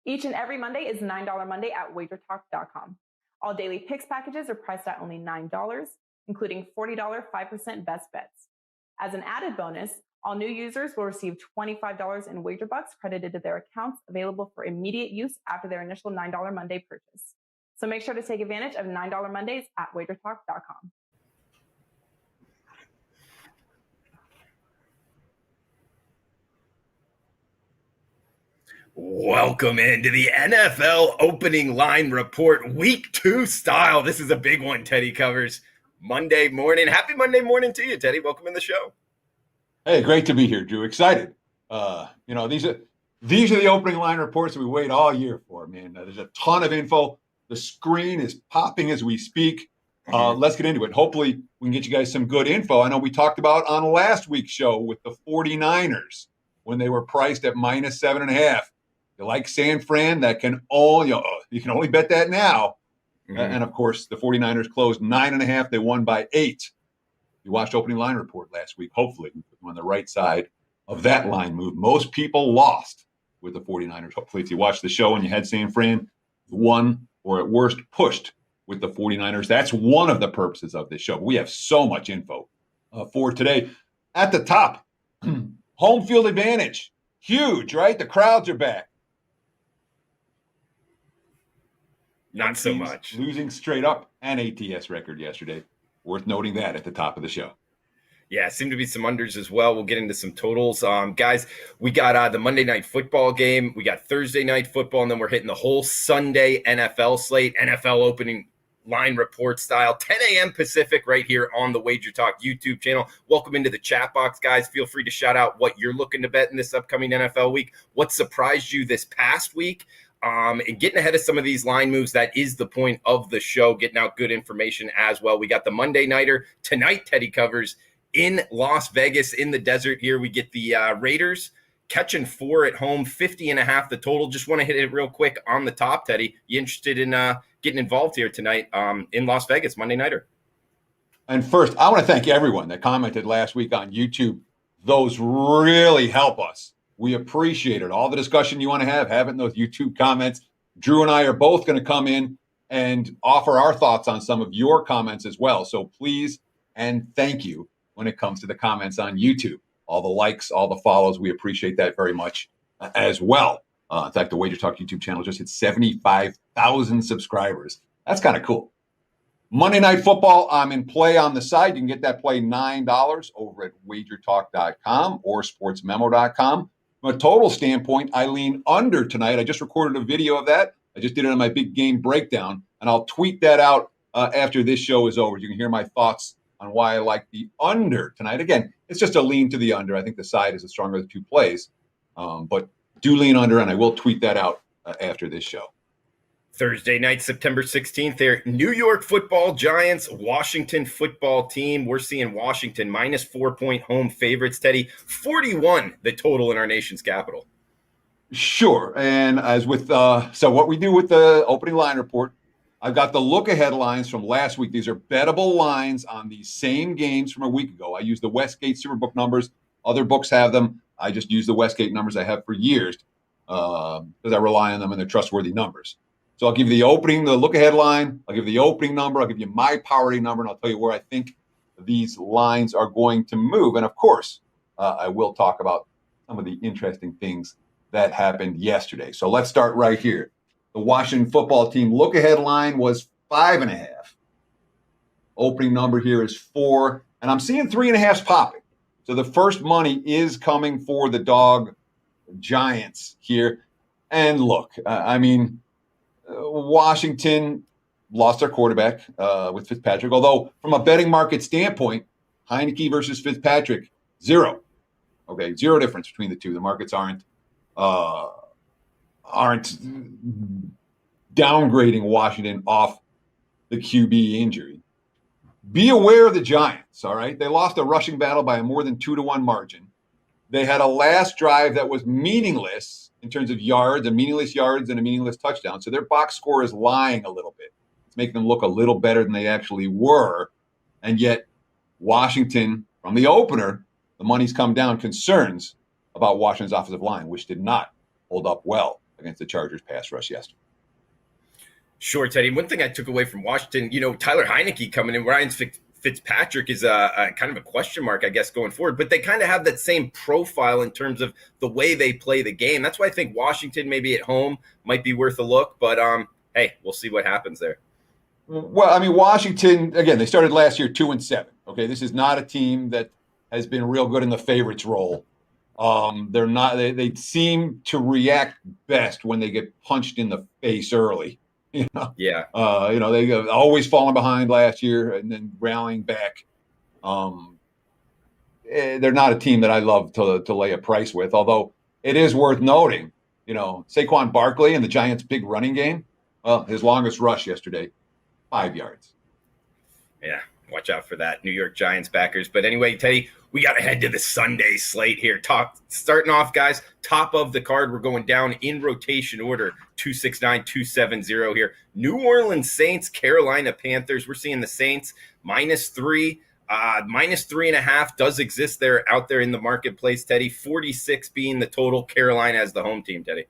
Each and every Monday is $9 Monday at wagertalk.com. All daily picks packages are priced at only $9, including $40 5% best bets. As an added bonus, all new users will receive $25 in wager bucks credited to their accounts, available for immediate use after their initial $9 Monday purchase. So make sure to take advantage of $9 Mondays at wagertalk.com. Welcome into the NFL opening line report, week 2 style. This is a big one, Teddy covers Monday morning. Happy Monday morning to you, Teddy. Welcome in the show. Hey, great to be here, Drew. Excited. These are the opening line reports that we wait all year for, man. There's a ton of info. The screen is popping as we speak. Let's get into it. Hopefully, we can get you guys some good info. I know we talked about on last week's show with the 49ers when they were priced at -7.5. You like San Fran, that can you can only bet that now. And of course, the 49ers closed 9.5. They won by 8. You watched opening line report last week. Hopefully, we put them on the right side of that line move. Most people lost with the 49ers. Hopefully, if you watched the show and you had San Fran, won or at worst pushed with the 49ers. That's one of the purposes of this show. We have so much info for today. At the top, home field advantage. Huge, right? The crowds are back. Not so much. Losing straight up an ATS record yesterday. Worth noting that at the top of the show. Yeah, seem to be some unders as well. We'll get into some totals. Guys, we got the Monday night football game. We got Thursday night football, and then we're hitting the whole Sunday NFL slate, NFL opening line report style, 10 a.m. Pacific right here on the Wager Talk YouTube channel. Welcome into the chat box, guys. Feel free to shout out what you're looking to bet in this upcoming NFL week. What surprised you this past week? And getting ahead of some of these line moves, that is the point of the show, getting out good information as well. We got the Monday Nighter tonight, Teddy covers in Las Vegas in the desert here. We get the Raiders catching 4 at home, 50.5 the total. Just want to hit it real quick on the top, Teddy. You interested in getting involved here tonight in Las Vegas, Monday Nighter? And first, I want to thank everyone that commented last week on YouTube. Those really help us. We appreciate it. All the discussion you want to have it in those YouTube comments. Drew and I are both going to come in and offer our thoughts on some of your comments as well. So please and thank you when it comes to the comments on YouTube. All the likes, all the follows, we appreciate that very much as well. In fact, the Wager Talk YouTube channel just hit 75,000 subscribers. That's kind of cool. Monday Night Football, I'm in play on the side. You can get that play $9 over at wagertalk.com or sportsmemo.com. From a total standpoint, I lean under tonight. I just recorded a video of that. I just did it on my big game breakdown, and I'll tweet that out after this show is over. You can hear my thoughts on why I like the under tonight. Again, it's just a lean to the under. I think the side is the stronger of the two plays, but do lean under, and I will tweet that out after this show. Thursday night, September 16th there. New York Football Giants, Washington Football Team. We're seeing Washington -4-point home favorites, Teddy. 41 the total in our nation's capital. Sure. And as with so what we do with the opening line report, I've got the look-ahead lines from last week. These are bettable lines on these same games from a week ago. I use the Westgate Superbook numbers. Other books have them. I just use the Westgate numbers I have for years because I rely on them and they're trustworthy numbers. So I'll give you the look-ahead line. I'll give you the opening number. I'll give you my power number, and I'll tell you where I think these lines are going to move. And, of course, I will talk about some of the interesting things that happened yesterday. So let's start right here. The Washington Football Team look-ahead line was 5.5. Opening number here is 4, and I'm seeing 3.5s popping. So the first money is coming for the dog Giants here. And look, Washington lost their quarterback with Fitzpatrick. Although from a betting market standpoint, Heineke versus Fitzpatrick, 0. Okay, 0 difference between the two. The markets aren't downgrading Washington off the QB injury. Be aware of the Giants, all right? They lost a rushing battle by a more than 2-1 margin. They had a last drive that was meaningless in terms of yards, a meaningless yards and a meaningless touchdown. So their box score is lying a little bit. It's making them look a little better than they actually were. And yet Washington, from the opener, the money's come down, concerns about Washington's offensive line, which did not hold up well against the Chargers pass rush yesterday. Sure, Teddy. One thing I took away from Washington, Tyler Heineke coming in, Ryan Fitzpatrick is a kind of a question mark, I guess, going forward. But they kind of have that same profile in terms of the way they play the game. That's why I think Washington maybe at home might be worth a look. But, hey, we'll see what happens there. Well, I mean, Washington, again, they started last year 2-7. Okay, this is not a team that has been real good in the favorites role. They're not. They seem to react best when they get punched in the face early. Yeah. They always falling behind last year and then rallying back. They're not a team that I love to lay a price with. Although it is worth noting, Saquon Barkley and the Giants' big running game. Well, his longest rush yesterday, 5 yards. Yeah, watch out for that, New York Giants backers. But anyway, Teddy, we got to head to the Sunday slate here. Starting off, guys, top of the card, we're going down in rotation order, 269, 270 here. New Orleans Saints, Carolina Panthers. We're seeing the Saints -3, -3.5 does exist out there in the marketplace, Teddy. 46 being the total. Carolina as the home team, Teddy.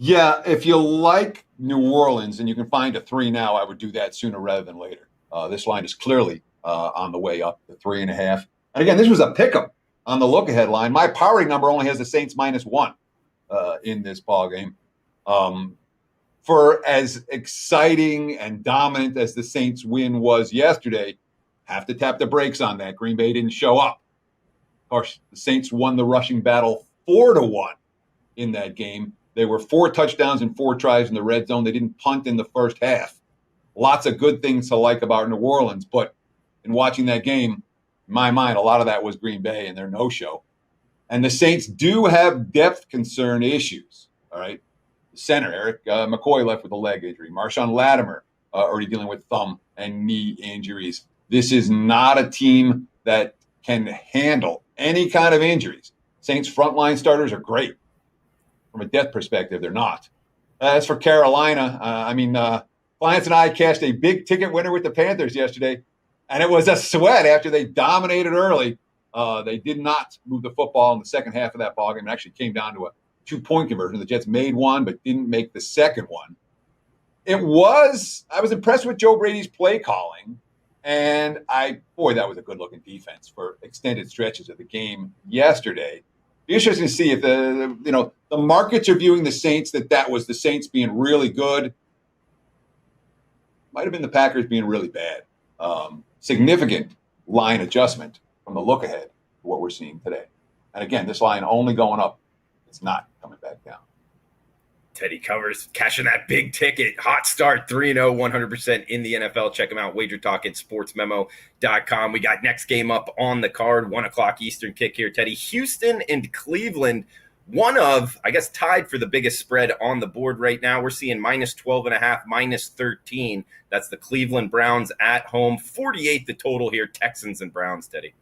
Yeah, if you like New Orleans and you can find a 3 now, I would do that sooner rather than later. This line is clearly on the way up to 3.5. And again, this was a pick'em on the look-ahead line. My powering number only has the Saints -1 in this ballgame. For as exciting and dominant as the Saints win was yesterday, have to tap the brakes on that. Green Bay didn't show up. Of course, the Saints won the rushing battle 4-1 in that game. They were 4 touchdowns and 4 tries in the red zone. They didn't punt in the first half. Lots of good things to like about New Orleans, but in watching that game, in my mind, a lot of that was Green Bay and their no-show. And the Saints do have depth concern issues, all right? The center, Eric McCoy, left with a leg injury. Marshawn Latimer already dealing with thumb and knee injuries. This is not a team that can handle any kind of injuries. Saints' frontline starters are great. From a depth perspective, they're not. As for Carolina, Lance and I cashed a big ticket winner with the Panthers yesterday, and it was a sweat after they dominated early. They did not move the football in the second half of that ballgame. It actually came down to a 2-point conversion. The Jets made one, but didn't make the second one. I was impressed with Joe Brady's play calling, and that was a good-looking defense for extended stretches of the game yesterday. Be interesting to see if the markets are viewing the Saints that was the Saints being really good. Might have been the Packers being really bad. Significant line adjustment from the look ahead to what we're seeing today. And again, this line only going up. It's not coming back down. Teddy covers, cashing that big ticket. Hot start, 3-0, 100% in the NFL. Check them out, Wager Talk at sportsmemo.com. We got next game up on the card, 1 o'clock Eastern kick here, Teddy. Houston and Cleveland, tied for the biggest spread on the board right now. We're seeing -12.5, -13. That's the Cleveland Browns at home. 48 the total here, Texans and Browns, Teddy.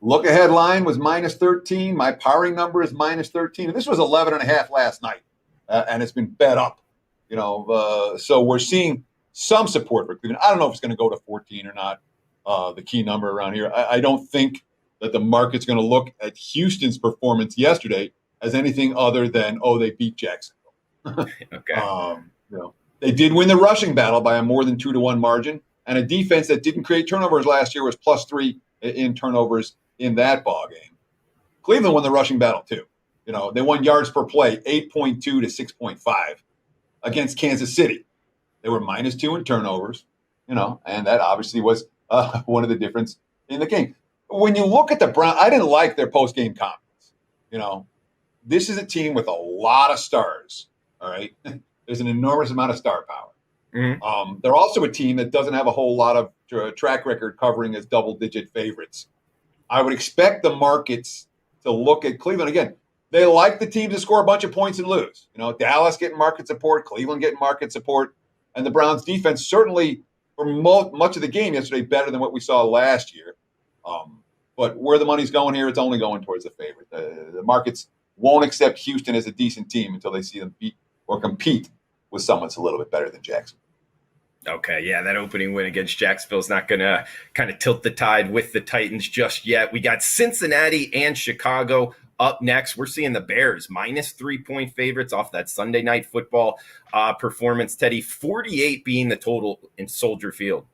Look ahead line was -13. My powering number is -13. And this was 11.5 last night. And it's been bet up, so we're seeing some support for Cleveland. I don't know if it's going to go to 14 or not, the key number around here. I don't think that the market's going to look at Houston's performance yesterday as anything other than, they beat Jacksonville. Okay. They did win the rushing battle by a more than 2-1 margin, and a defense that didn't create turnovers last year was +3 in turnovers in that ball game. Cleveland won the rushing battle too. They won yards per play, 8.2 to 6.5 against Kansas City. They were -2 in turnovers, and that obviously was one of the difference in the game. When you look at the Browns, I didn't like their post-game comments. This is a team with a lot of stars, all right? There's an enormous amount of star power. Mm-hmm. They're also a team that doesn't have a whole lot of track record covering as double-digit favorites. I would expect the markets to look at Cleveland. Again, they like the teams to score a bunch of points and lose. Dallas getting market support, Cleveland getting market support, and the Browns defense certainly for much of the game yesterday better than what we saw last year. But where the money's going here, it's only going towards the favorite. The markets won't accept Houston as a decent team until they see them beat or compete with someone that's a little bit better than Jacksonville. Okay, yeah, that opening win against Jacksonville is not going to kind of tilt the tide with the Titans just yet. We got Cincinnati and Chicago Up next, we're seeing the Bears minus 3-point favorites off that Sunday Night Football performance. Teddy, 48 being the total in Soldier Field.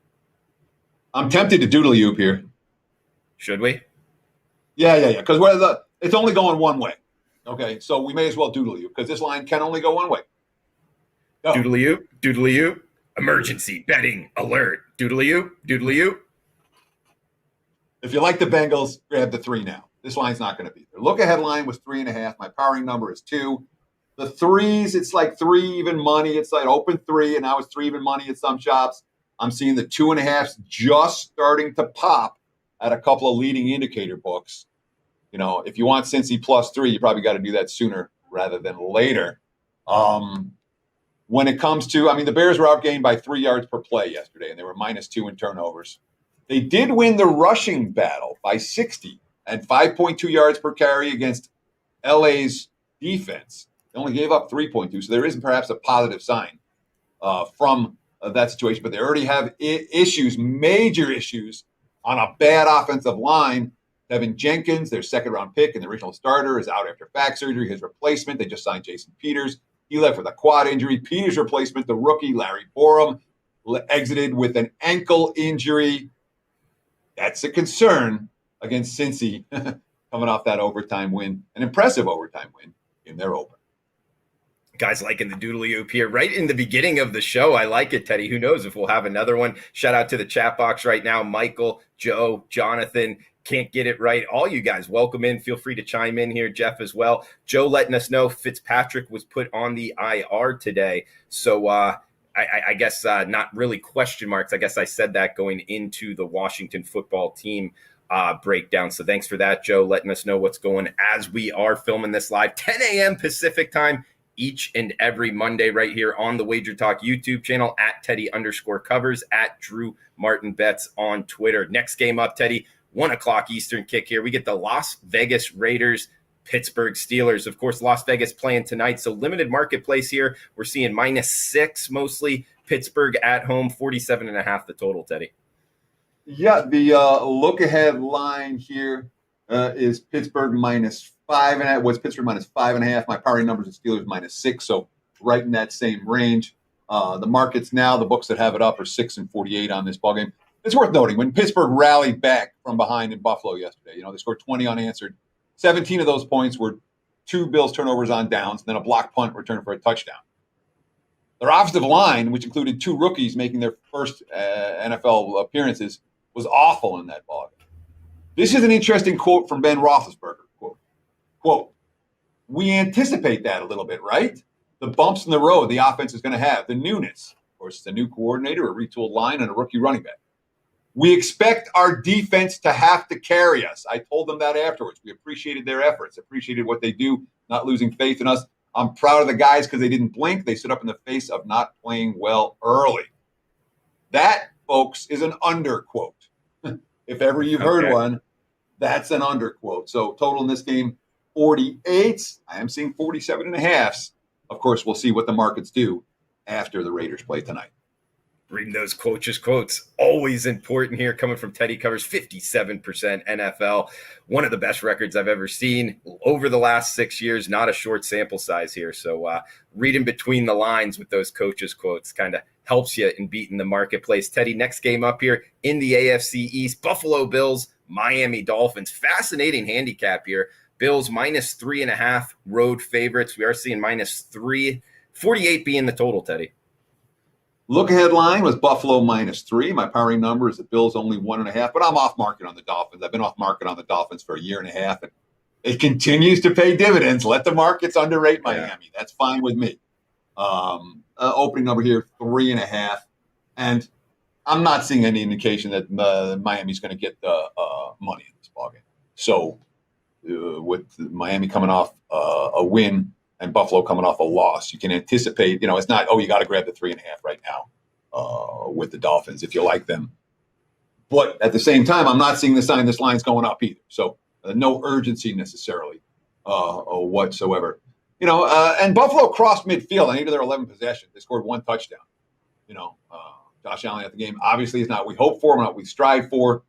I'm tempted to doodle you here. Should we? Yeah. Because it's only going one way. Okay, so we may as well doodle you because this line can only go one way. Go. Doodle you. Emergency betting alert. Doodle you. If you like the Bengals, grab the 3 now. This line's not going to be there. Look ahead line was 3.5. My powering number is 2. The 3s, it's like 3 even money. It's like open 3, and now it's 3 even money at some shops. I'm seeing the 2.5s just starting to pop at a couple of leading indicator books. If you want Cincy plus 3, you probably got to do that sooner rather than later. When it comes to, the Bears were outgained by 3 yards per play yesterday, and they were -2 in turnovers. They did win the rushing battle by 60 and 5.2 yards per carry against LA's defense. They only gave up 3.2, so there is perhaps a positive sign from that situation. But they already have issues, major issues, on a bad offensive line. Tevin Jenkins, their second-round pick and the original starter, is out after back surgery. His replacement, they just signed Jason Peters. He left with a quad injury. Peters' replacement, the rookie, Larry Borum, exited with an ankle injury. That's a concern against Cincy coming off that overtime win, an impressive overtime win in their open. Guys liking the doodly oop here right in the beginning of the show. I like it, Teddy. Who knows if we'll have another one. Shout out to the chat box right now. Michael, Joe, Jonathan, can't get it right. All you guys, welcome in. Feel free to chime in here. Jeff as well. Joe letting us know Fitzpatrick was put on the IR today. So I guess not really question marks. I guess I said that going into the Washington football team breakdown. So thanks for that, Joe, letting us know what's going as we are filming this live 10 a.m. Pacific time each and every Monday right here on the Wager Talk YouTube channel at Teddy_covers, at Drew Martin Bets on Twitter. Next game up, Teddy, 1 o'clock Eastern kick here. We get the Las Vegas Raiders, Pittsburgh Steelers. Of course, Las Vegas playing tonight, so limited marketplace here. We're seeing -6 mostly. Pittsburgh at home, 47.5 the total, Teddy. Yeah, the look-ahead line here is Pittsburgh -5.5. Was Pittsburgh -5.5. My powering numbers is Steelers -6, so right in that same range. The markets now, the books that have it up are 6 and 48 on this ballgame. It's worth noting, when Pittsburgh rallied back from behind in Buffalo yesterday, they scored 20 unanswered. 17 of those points were 2 Bills turnovers on downs, and then a block punt return for a touchdown. Their offensive line, which included 2 rookies making their first NFL appearances, was awful in that ballgame. This is an interesting quote from Ben Roethlisberger. Quote, we anticipate that a little bit, right? The bumps in the road the offense is going to have, the newness. Of course, it's a new coordinator, a retooled line, and a rookie running back. We expect our defense to have to carry us. I told them that afterwards. We appreciated their efforts, appreciated what they do, not losing faith in us. I'm proud of the guys because they didn't blink. They stood up in the face of not playing well early. That, folks, is an underquote. If ever you've heard one, that's an underquote. So total in this game, 48. I am seeing 47.5. Of course, we'll see what the markets do after the Raiders play tonight. Reading those coaches' quotes, always important here, coming from Teddy Covers, 57% NFL. One of the best records I've ever seen over the last 6 years, not a short sample size here. So reading between the lines with those coaches' quotes kind of helps you in beating the marketplace. Teddy, next game up here in the AFC East, Buffalo Bills, Miami Dolphins. Fascinating handicap here. Bills -3.5 road favorites. We are seeing -3, 48 being the total, Teddy. Look ahead line was Buffalo -3. My powering number is the Bills only 1.5, but I'm off market on the Dolphins. I've been off market on the Dolphins for a year and a half, and it continues to pay dividends. Let the markets underrate Miami. Yeah. That's fine with me. Opening number here, 3.5. And I'm not seeing any indication that Miami's going to get the money in this ballgame. So with Miami coming off a win and Buffalo coming off a loss, you can anticipate, it's not, you got to grab the 3.5 right now with the Dolphins if you like them. But at the same time, I'm not seeing the sign this line's going up either. So no urgency necessarily whatsoever. And Buffalo crossed midfield on 8 of their 11 possessions. They scored 1 touchdown. Josh Allen at the game obviously is not what we hope for, not what we strive for.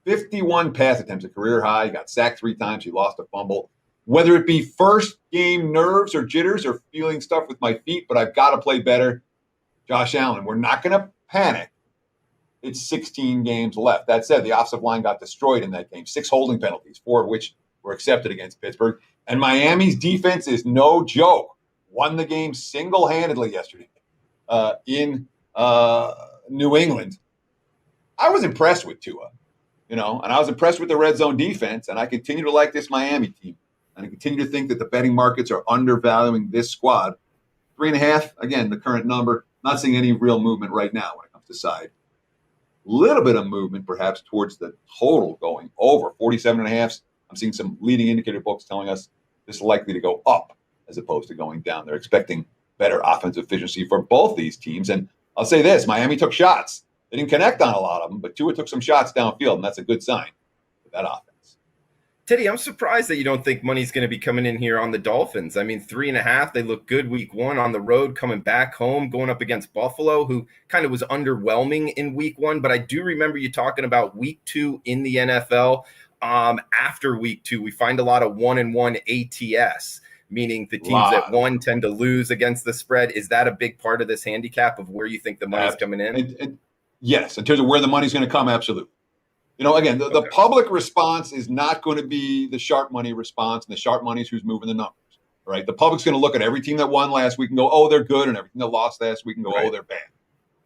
51 pass attempts, a career high. He got sacked 3 times. He lost a fumble. whether it be first game nerves or jitters or feeling stuff with my feet, but I've got to play better. Josh Allen, we're not going to panic. It's 16 games left. That said, the offensive line got destroyed in that game. 6 holding penalties, 4 of which were accepted against Pittsburgh. And Miami's defense is no joke. Won the game single-handedly yesterday in New England. I was impressed with Tua, and I was impressed with the red zone defense, and I continue to like this Miami team. And I continue to think that the betting markets are undervaluing this squad. 3.5, again, the current number. Not seeing any real movement right now when it comes to side. Little bit of movement, perhaps, towards the total going over 47.5. I'm seeing some leading indicator books telling us this is likely to go up as opposed to going down. They're expecting better offensive efficiency for both these teams. And I'll say this, Miami took shots. They didn't connect on a lot of them, but Tua took some shots downfield, and that's a good sign for that offense. Teddy, I'm surprised that you don't think money's going to be coming in here on the Dolphins. I mean, 3.5, they look good week 1 on the road, coming back home, going up against Buffalo, who kind of was underwhelming in week 1. But I do remember you talking about week 2 in the NFL. After week 2, we find a lot of 1-1 ATS, meaning the teams that won tend to lose against the spread. Is that a big part of this handicap of where you think the money's coming in? Yes, in terms of where the money's going to come, absolutely. Again, the public response is not going to be the sharp money response, and the sharp money is who's moving the numbers, right? The public's going to look at every team that won last week and go, oh, they're good, and everything that lost last week and go, oh, they're bad.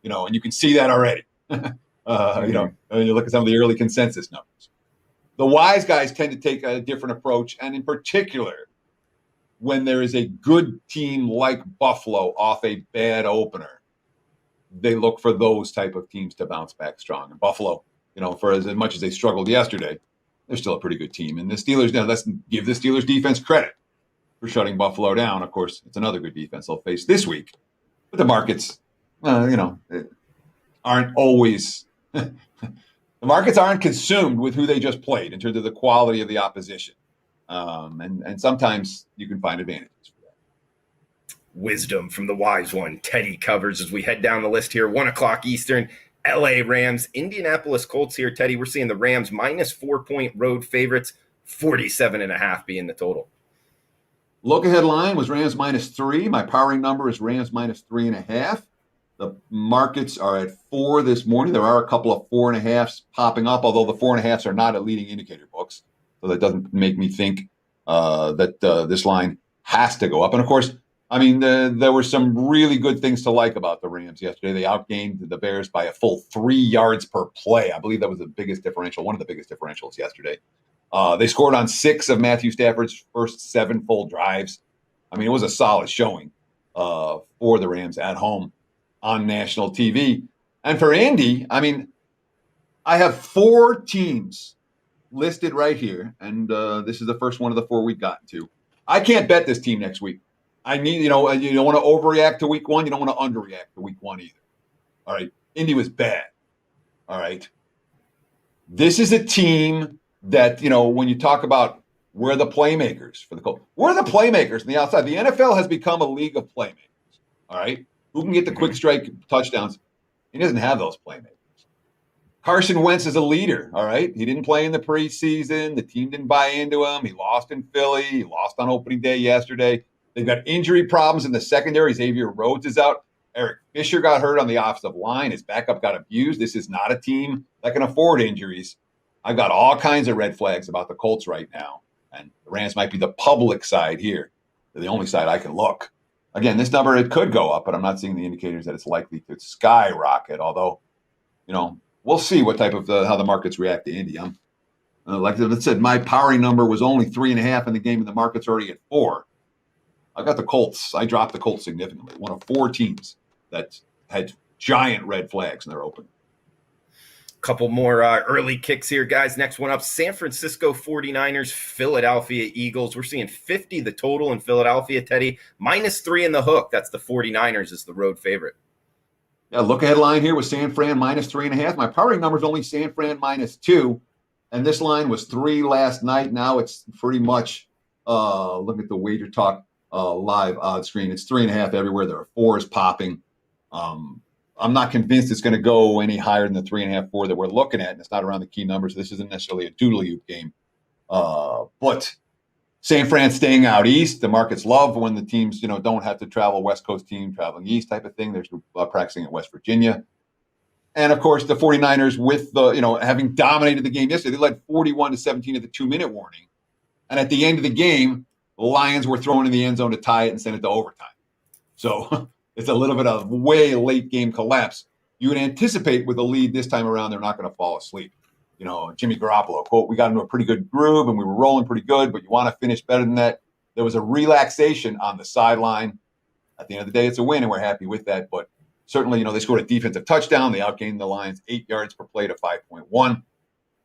And you can see that already. And you look at some of the early consensus numbers. The wise guys tend to take a different approach, and in particular, when there is a good team like Buffalo off a bad opener, they look for those type of teams to bounce back strong. And Buffalo, for as much as they struggled yesterday, they're still a pretty good team. And the Steelers, now let's give the Steelers defense credit for shutting Buffalo down. Of course, it's another good defense they'll face this week. But the markets, aren't always – the markets aren't consumed with who they just played in terms of the quality of the opposition. And sometimes you can find advantages for that. Wisdom from the wise one. Teddy covers as we head down the list here. 1:00 Eastern. LA Rams, Indianapolis Colts here, Teddy. We're seeing the Rams minus 4-point road favorites, 47.5 being the total. Look ahead line was Rams -3. My powering number is Rams -3.5. The markets are at 4 this morning. There are a couple of 4.5s popping up, although the 4.5s are not at leading indicator books. So that doesn't make me think that this line has to go up. And of course, there were some really good things to like about the Rams yesterday. They outgained the Bears by a full 3 yards per play. I believe that was the biggest differential, one of the biggest differentials yesterday. They scored on 6 of Matthew Stafford's first 7 full drives. It was a solid showing for the Rams at home on national TV. And for Indy, I have 4 teams listed right here, and this is the first one of the 4 we've gotten to. I can't bet this team next week. You don't want to overreact to week 1. You don't want to underreact to week 1 either. All right. Indy was bad. All right. This is a team that, when you talk about where the playmakers for the Colts, where are the playmakers on the outside? The NFL has become a league of playmakers. All right. Who can get the quick strike touchdowns? He doesn't have those playmakers. Carson Wentz is a leader. All right. He didn't play in the preseason. The team didn't buy into him. He lost in Philly. He lost on opening day yesterday. They've got injury problems in the secondary. Xavier Rhodes is out. Eric Fisher got hurt on the offensive line. His backup got abused. This is not a team that can afford injuries. I've got all kinds of red flags about the Colts right now. And the Rams might be the public side here. They're the only side I can look. Again, this number, it could go up, but I'm not seeing the indicators that it's likely to skyrocket. Although, we'll see what type of how the markets react to Indy. Like I said, my powering number was only 3.5 in the game, and the market's already at 4. I got the Colts. I dropped the Colts significantly. One of 4 teams that had giant red flags in their opening. Couple more early kicks here, guys. Next one up, San Francisco 49ers, Philadelphia Eagles. We're seeing 50 the total in Philadelphia, Teddy. -3 in the hook. That's the 49ers as the road favorite. Yeah, look ahead line here with San Fran -3.5. My powering number is only San Fran -2. And this line was 3 last night. Now it's pretty much, look at the Wager Talk live odd screen. It's 3.5 everywhere. There are 4s popping. I'm not convinced it's going to go any higher than the 3.5, 4 that we're looking at. And it's not around the key numbers. This isn't necessarily a doodle-oop game. But San Fran staying out east. The markets love when the teams, don't have to travel, West Coast team traveling east type of thing. They're practicing at West Virginia. And, of course, the 49ers with having dominated the game yesterday. They led 41-17 at the 2-minute warning. And at the end of the game, the Lions were thrown in the end zone to tie it and send it to overtime. So it's a little bit of way late game collapse. You would anticipate with a lead this time around, they're not going to fall asleep. Jimmy Garoppolo, quote, we got into a pretty good groove and we were rolling pretty good, but you want to finish better than that. There was a relaxation on the sideline. At the end of the day, it's a win, and we're happy with that. But certainly, they scored a defensive touchdown. They outgained the Lions 8 yards per play to 5.1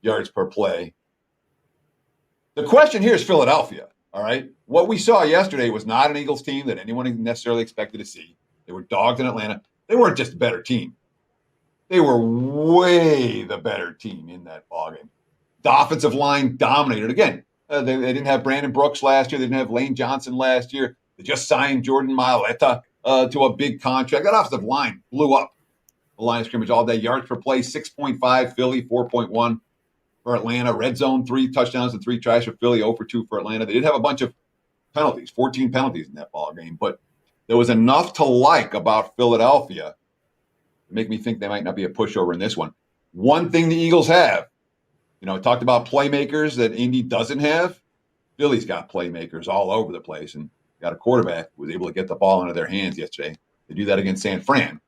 yards per play. The question here is Philadelphia, all right? What we saw yesterday was not an Eagles team that anyone necessarily expected to see. They were dogged in Atlanta. They weren't just a better team. They were way the better team in that ballgame. The offensive line dominated. Again, they didn't have Brandon Brooks last year. They didn't have Lane Johnson last year. They just signed Jordan Mailata to a big contract. That offensive line blew up the line of scrimmage all day. Yards per play, 6.5. Philly, 4.1 for Atlanta. Red zone, 3 touchdowns and 3 tries for Philly, 0 for 2 for Atlanta. They did have a bunch of penalties, 14 penalties in that ballgame. But there was enough to like about Philadelphia to make me think they might not be a pushover in this one. One thing the Eagles have, I talked about playmakers that Indy doesn't have. Philly's got playmakers all over the place and got a quarterback who was able to get the ball into their hands yesterday. They do that against San Fran.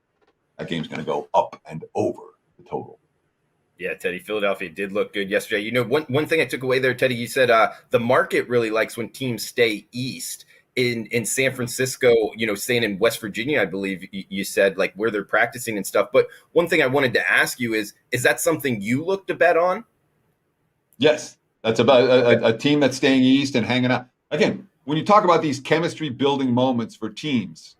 That game's going to go up and over the total. Yeah, Teddy, Philadelphia did look good yesterday. One thing I took away there, Teddy, you said the market really likes when teams stay east. In San Francisco, staying in West Virginia, I believe you said, like where they're practicing and stuff. But one thing I wanted to ask you is that something you look to bet on? Yes, that's about a team that's staying east and hanging out. Again, when you talk about these chemistry building moments for teams,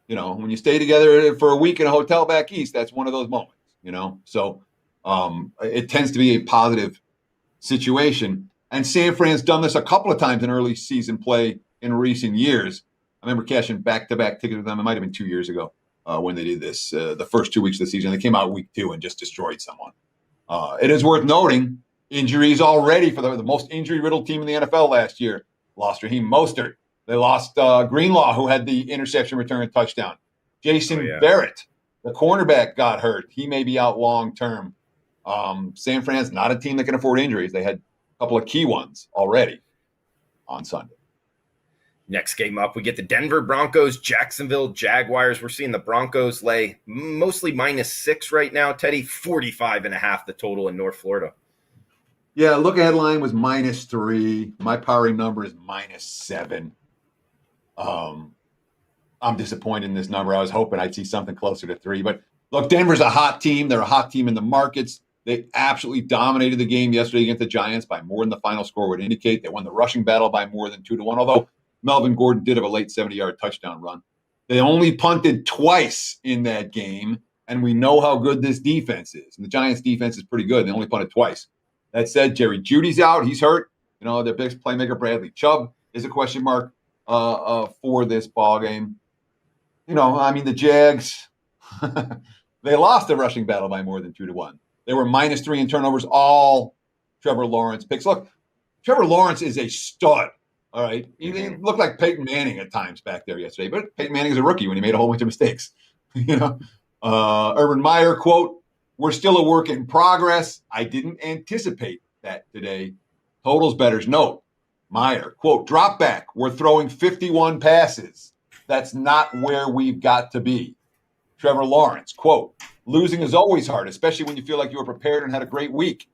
when you stay together for a week in a hotel back east, that's one of those moments, So it tends to be a positive situation. And San Fran's done this a couple of times in early season play in recent years. I remember cashing back-to-back tickets with them. It might have been 2 years ago when they did this, the first 2 weeks of the season. They came out week 2 and just destroyed someone. It is worth noting, injuries already for the most injury-riddled team in the NFL last year. Lost Raheem Mostert. They lost Greenlaw, who had the interception return touchdown. Jason Barrett, the cornerback, got hurt. He may be out long-term. San Fran's not a team that can afford injuries. They had a couple of key ones already on Sunday. Next game up, we get the Denver Broncos, Jacksonville Jaguars. We're seeing the Broncos lay mostly -6 right now. Teddy, 45.5 the total in North Florida. Yeah, look-ahead line was -3. My powering number is -7. I'm disappointed in this number. I was hoping I'd see something closer to 3. But look, Denver's a hot team. They're a hot team in the markets. They absolutely dominated the game yesterday against the Giants by more than the final score would indicate. They won the rushing battle by more than 2-1, although Melvin Gordon did have a late 70-yard touchdown run. They only punted twice in that game, and we know how good this defense is. And the Giants' defense is pretty good. They only punted twice. That said, Jerry Jeudy's out. He's hurt. Their best playmaker, Bradley Chubb, is a question mark for this ball game. The Jags, they lost the rushing battle by more than 2-1. They were -3 in turnovers, all Trevor Lawrence picks. Look, Trevor Lawrence is a stud. All right. He looked like Peyton Manning at times back there yesterday, but Peyton Manning is a rookie when he made a whole bunch of mistakes. Urban Meyer, quote, "We're still a work in progress. I didn't anticipate that today." Totals bettors note, Meyer, quote, "Drop back. We're throwing 51 passes. That's not where we've got to be." Trevor Lawrence, quote, "Losing is always hard, especially when you feel like you were prepared and had a great week."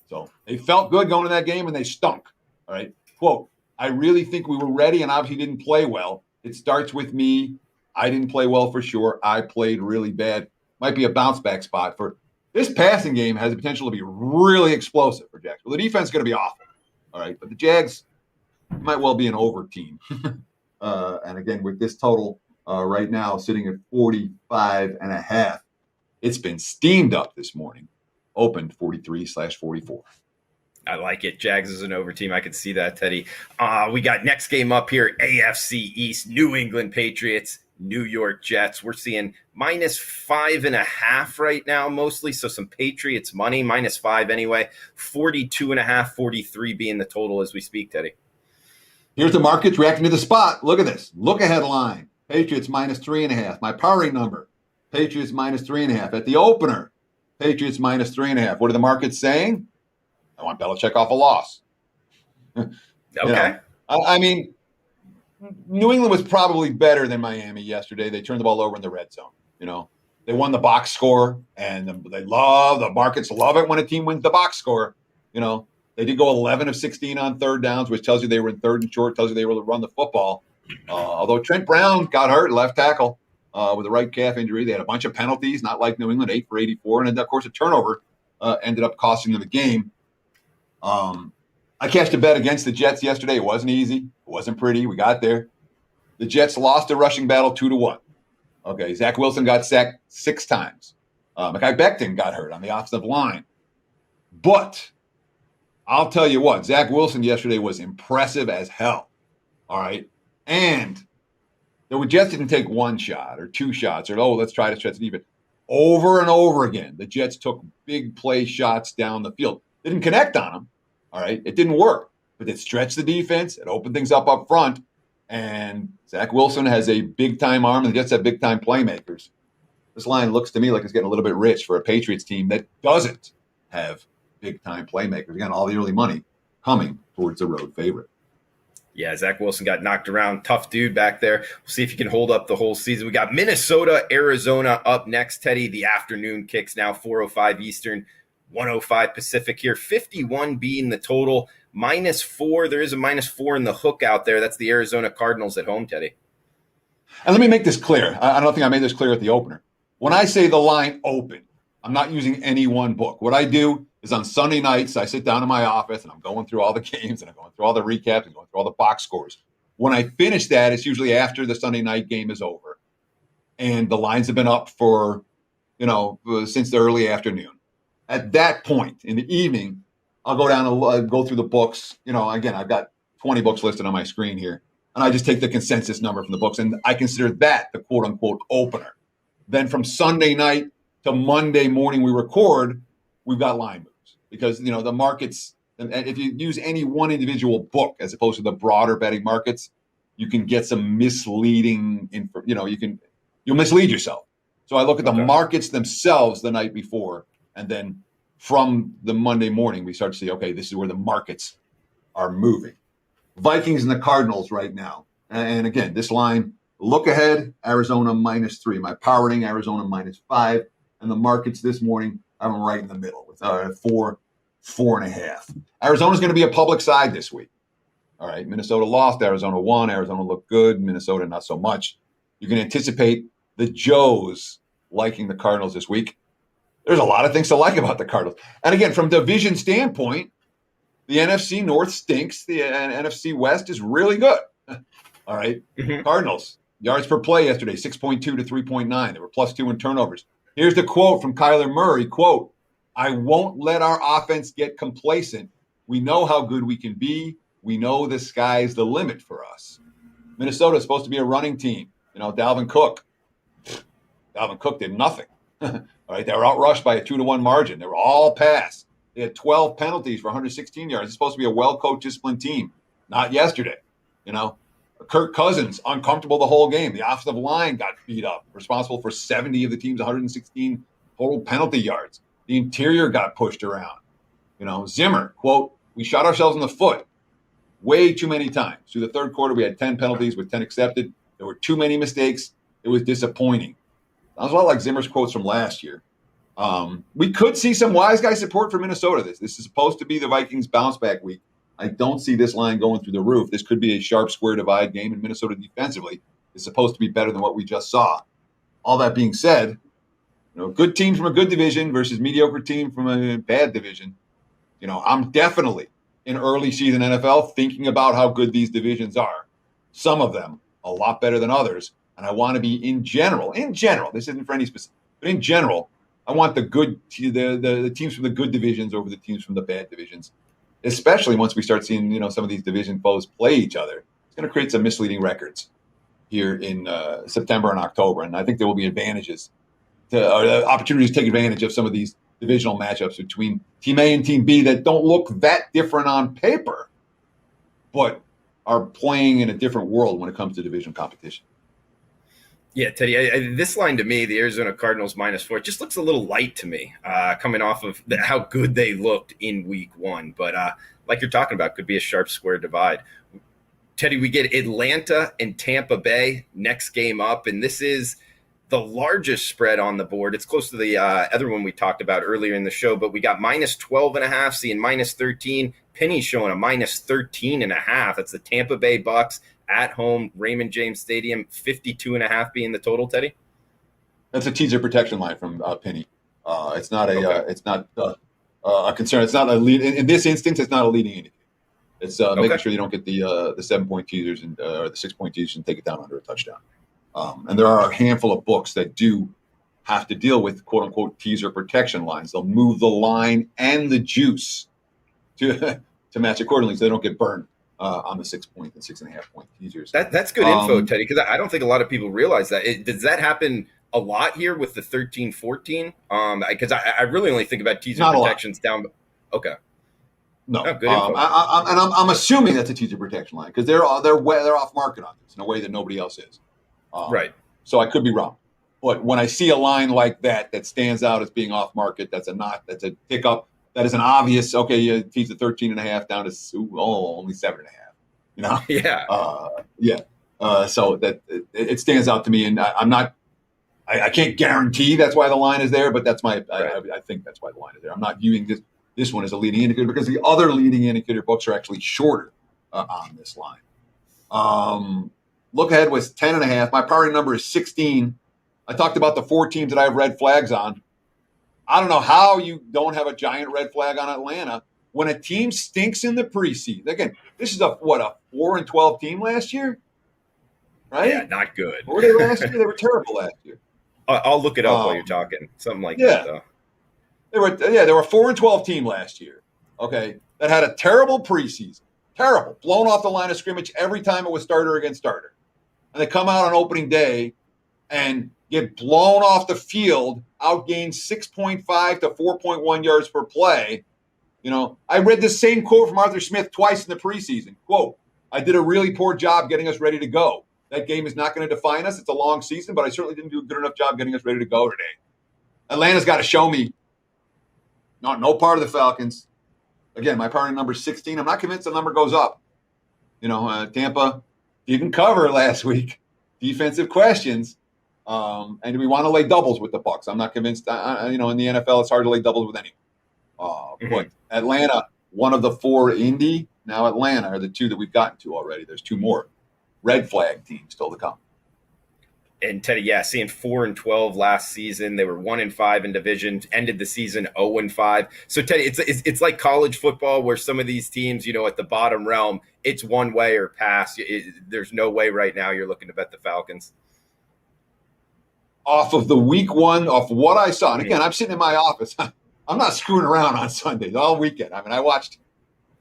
So they felt good going to that game and they stunk. All right. Quote, "I really think we were ready and obviously didn't play well. It starts with me. I didn't play well for sure. I played really bad." Might be a bounce back spot for this passing game. Has the potential to be really explosive for Jacksonville. The defense is going to be awful. All right. But the Jags might well be an over team. And again, with this total right now sitting at 45.5, it's been steamed up this morning. Opened 43/44. I like it. Jags is an over team. I can see that, Teddy. We got next game up here, AFC East, New England Patriots, New York Jets. We're seeing -5.5 right now mostly, so some Patriots money, -5 anyway. 42.5, 43 being the total as we speak, Teddy. Here's the markets reacting to the spot. Look at this. Look ahead line. Patriots minus 3.5. My powering number. Patriots minus 3.5. At the opener, Patriots minus 3.5. What are the markets saying? I want Belichick off a loss. Okay. I mean, New England was probably better than Miami yesterday. They turned the ball over in the red zone. They won the box score, and the markets love it when a team wins the box score. They did go 11 of 16 on third downs, which tells you they were in third and short, tells you they were able to run the football. Although Trent Brown got hurt, left tackle, with a right calf injury. They had a bunch of penalties, not like New England, 8 for 84. And, of course, a turnover ended up costing them the game. I cashed a bet against the Jets yesterday. It wasn't easy. It wasn't pretty. We got there. The Jets lost the rushing battle 2-1. Okay, Zach Wilson got sacked 6 times. Mekhi Becton got hurt on the offensive line. But I'll tell you what, Zach Wilson yesterday was impressive as hell. All right? And the Jets didn't take 1 shot or 2 shots or, let's try to stretch it even. Over and over again, the Jets took big play shots down the field. Didn't connect on them. All right? It didn't work. But it stretched the defense. It opened things up front. And Zach Wilson has a big-time arm, and the Jets have big-time playmakers. This line looks to me like it's getting a little bit rich for a Patriots team that doesn't have big-time playmakers. Again, all the early money coming towards the road favorite. Yeah, Zach Wilson got knocked around. Tough dude back there. We'll see if he can hold up the whole season. We got Minnesota, Arizona up next, Teddy. The afternoon kicks now, 4:05 Eastern, 1:05 Pacific here. 51 being the total. -4. There is a -4 in the hook out there. That's the Arizona Cardinals at home, Teddy. And let me make this clear. I don't think I made this clear at the opener. When I say the line open, I'm not using any one book. What I do is on Sunday nights, I sit down in my office and I'm going through all the games and I'm going through all the recaps and going through all the box scores. When I finish that, it's usually after the Sunday night game is over. And the lines have been up for, since the early afternoon. At that point in the evening, I'll go down and go through the books. Again, I've got 20 books listed on my screen here. And I just take the consensus number from the books. And I consider that the quote-unquote opener. Then from Sunday night to Monday morning we record, we've got line moves. Because, the markets, and if you use any one individual book as opposed to the broader betting markets, you can get some misleading info. You'll mislead yourself. So I look at the markets themselves the night before, and then from the Monday morning, we start to see, okay, this is where the markets are moving. Vikings and the Cardinals right now. And again, this line, look ahead, Arizona -3. My power rating, Arizona -5. And the markets this morning, I'm right in the middle with 4.5. Arizona's going to be a public side this week. All right, Minnesota lost, Arizona won. Arizona looked good, Minnesota not so much. You can anticipate the Joes liking the Cardinals this week. There's a lot of things to like about the Cardinals. And again, from division standpoint, the NFC North stinks. The NFC West is really good. All right. Mm-hmm. Cardinals, yards per play yesterday, 6.2 to 3.9. They were +2 in turnovers. Here's the quote from Kyler Murray, quote, "I won't let our offense get complacent. We know how good we can be. We know the sky's the limit for us." Minnesota is supposed to be a running team. Dalvin Cook did nothing. All right, they were outrushed by a 2-1 margin. They were all pass. They had 12 penalties for 116 yards. It's supposed to be a well-coached, disciplined team. Not yesterday. Kirk Cousins, uncomfortable the whole game. The offensive line got beat up, responsible for 70 of the team's 116 total penalty yards. The interior got pushed around. Zimmer, quote, "We shot ourselves in the foot way too many times. Through the third quarter, we had 10 penalties with 10 accepted. There were too many mistakes. It was disappointing." Sounds a lot like Zimmer's quotes from last year. We could see some wise guy support for Minnesota. This is supposed to be the Vikings bounce back week. I don't see this line going through the roof. This could be a sharp square divide game, and Minnesota defensively is supposed to be better than what we just saw. All that being said, good team from a good division versus mediocre team from a bad division. I'm definitely in early season NFL thinking about how good these divisions are. Some of them a lot better than others. And I want to be in general, this isn't for any specific, but in general, I want the good, the teams from the good divisions over the teams from the bad divisions, especially once we start seeing, some of these division foes play each other. It's going to create some misleading records here in September and October. And I think there will be opportunities to take advantage of some of these divisional matchups between Team A and Team B that don't look that different on paper, but are playing in a different world when it comes to division competition. Yeah, Teddy, this line to me, the Arizona Cardinals -4, just looks a little light to me, coming off of how good they looked in week one. But like you're talking about, could be a sharp square divide. Teddy, we get Atlanta and Tampa Bay next game up, and this is the largest spread on the board. It's close to the other one we talked about earlier in the show, but we got -12.5, seeing -13. Penny showing a -13.5. That's the Tampa Bay Bucks at home, Raymond James Stadium, 52.5 being the total, Teddy? That's a teaser protection line from Penny. It's not a concern. It's not a lead. In this instance, it's not a leading indicator. It's making sure you don't get the 7-point teasers or the 6-point teasers and take it down under a touchdown. And there are a handful of books that do have to deal with quote unquote teaser protection lines. They'll move the line and the juice to match accordingly, so they don't get burned on the 6-point and 6.5-point teasers. That's good info, Teddy, because I don't think a lot of people realize that. Does that happen a lot here with the 13-14? Because I really only think about teaser protections down. Okay. No, good info. I'm assuming that's a teaser protection line because they're off market on this in a way that nobody else is. Right. So I could be wrong, but when I see a line like that stands out as being off market, that's a pickup. That is an obvious. Okay, you tease the 13.5 down to only 7.5. You know. Yeah. So that it stands out to me, and I'm not. I can't guarantee that's why the line is there, but that's my. Right. I think that's why the line is there. I'm not viewing this one as a leading indicator because the other leading indicator books are actually shorter on this line. Look ahead was 10.5. My priority number is 16. I talked about the 4 teams that I have red flags on. I don't know how you don't have a giant red flag on Atlanta when a team stinks in the preseason. Again, this is a 4-12 team last year, right? Yeah, not good. What were they last year? They were terrible last year. I'll look it up while you're talking. Something like that, though. They were a 4-12 team last year. Okay, that had a terrible preseason, terrible, blown off the line of scrimmage every time it was starter against starter, and they come out on opening day and get blown off the field, outgained 6.5 to 4.1 yards per play. You know, I read the same quote from Arthur Smith twice in the preseason. Quote, I did a really poor job getting us ready to go. That game is not going to define us. It's a long season, but I certainly didn't do a good enough job getting us ready to go today. Atlanta's got to show me. No part of the Falcons. Again, my priority number is 16. I'm not convinced the number goes up. You know, Tampa didn't cover last week. Defensive questions. And do we want to lay doubles with the Bucs? I'm not convinced. In the NFL, it's hard to lay doubles with anyone. But Atlanta, one of the 4 Indy, now Atlanta are the 2 that we've gotten to already. There's 2 more red flag teams still to come. And Teddy, seeing 4-12 last season, they were 1-5 in division, ended the season 0-5. So Teddy, it's like college football where some of these teams, at the bottom realm, it's one way or pass. There's no way right now you're looking to bet the Falcons. Off of the week one, off what I saw, and again, I'm sitting in my office. I'm not screwing around on Sundays all weekend. I mean, I watched